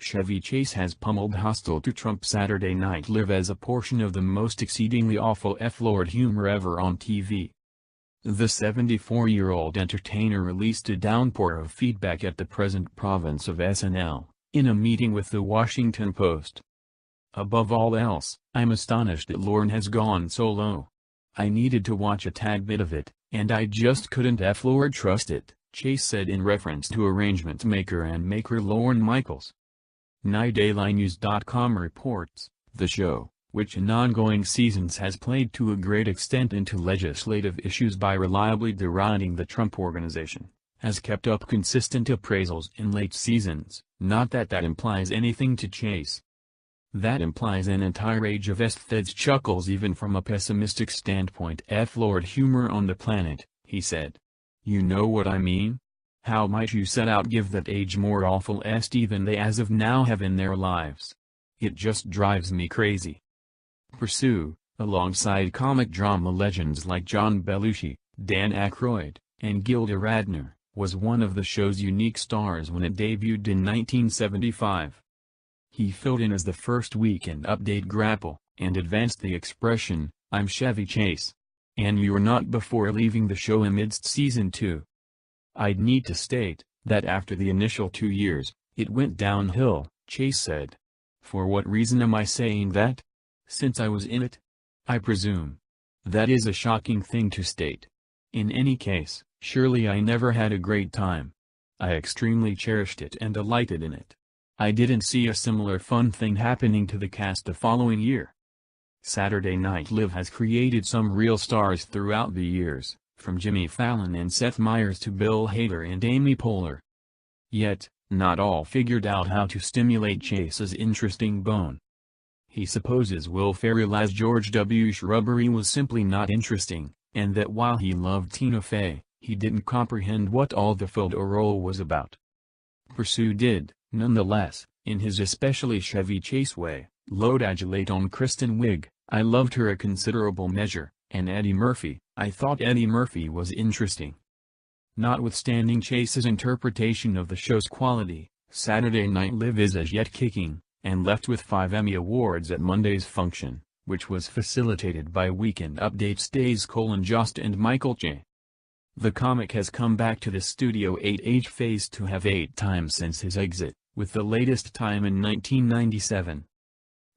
Chevy Chase has pummeled hostile to Trump Saturday Night Live as a portion of the most exceedingly awful F-Lord humor ever on TV. The 74-year-old entertainer released a downpour of feedback at the present province of SNL, in a meeting with the Washington Post. "Above all else, I'm astonished that Lorne has gone so low. I needed to watch a tad bit of it, and I just couldn't F-Lord trust it," Chase said in reference to arrangement maker and maker Lorne Michaels. NightDailyNews.com reports, the show, which in ongoing seasons has played to a great extent into legislative issues by reliably deriding the Trump Organization, has kept up consistent appraisals in late seasons. Not that implies anything to Chase. That implies an entire age of aesthetics chuckles even from a pessimistic standpoint. F-Lord humor on the planet, he said. You know what I mean? How might you set out give that age more awful est than they as of now have in their lives? It just drives me crazy. Pursue, alongside comic drama legends like John Belushi, Dan Aykroyd, and Gilda Radner, was one of the show's unique stars when it debuted in 1975. He filled in as the first Weekend Update grapple, and advanced the expression, "I'm Chevy Chase. And you're not," before leaving the show amidst season 2. "I'd need to state, that after the initial 2 years, it went downhill," Chase said. "For what reason am I saying that? Since I was in it? I presume. That is a shocking thing to state. In any case, surely I never had a great time. I extremely cherished it and delighted in it. I didn't see a similar fun thing happening to the cast the following year." Saturday Night Live has created some real stars throughout the years, from Jimmy Fallon and Seth Meyers to Bill Hader and Amy Poehler. Yet, not all figured out how to stimulate Chase's interesting bone. He supposes Will Ferrell as George W. Shrubbery was simply not interesting, and that while he loved Tina Fey, he didn't comprehend what all the Fildo role was about. Pursue did, nonetheless, in his especially Chevy Chase way, load adulate on Kristen Wiig. "I loved her a considerable measure, and Eddie Murphy, I thought Eddie Murphy was interesting." Notwithstanding Chase's interpretation of the show's quality, Saturday Night Live is as yet kicking, and left with 5 Emmy Awards at Monday's function, which was facilitated by Weekend Update's Days Jost and Michael Che. The comic has come back to the Studio 8H phase to have 8 times since his exit, with the latest time in 1997.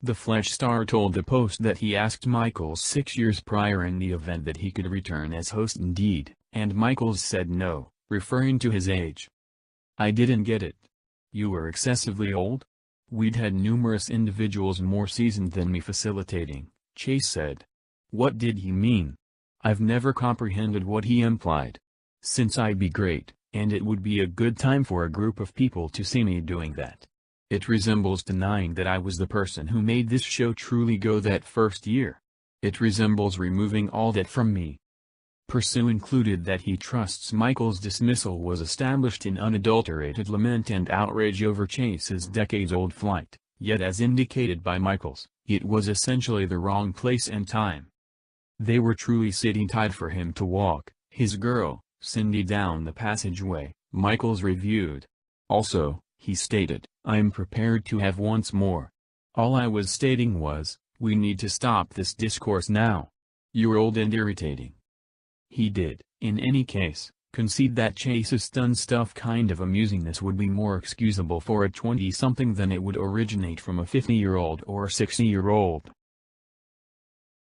The Flesh star told the Post that he asked Michaels 6 years prior in the event that he could return as host indeed, and Michaels said no, referring to his age. "I didn't get it. You were excessively old? We'd had numerous individuals more seasoned than me facilitating," Chase said. "What did he mean? I've never comprehended what he implied. Since I'd be great, and it would be a good time for a group of people to see me doing that. It resembles denying that I was the person who made this show truly go that first year. It resembles removing all that from me." Pursue included that he trusts Michaels' dismissal was established in unadulterated lament and outrage over Chase's decades-old flight, yet as indicated by Michaels, it was essentially the wrong place and time. They were truly sitting tight for him to walk, his girl, Cindy, down the passageway, Michaels reviewed. Also, he stated, "I'm prepared to have once more. All I was stating was, we need to stop this discourse now. You're old and irritating." He did, in any case, concede that Chase's stunned stuff kind of amusingness would be more excusable for a 20-something than it would originate from a 50-year-old or 60-year-old.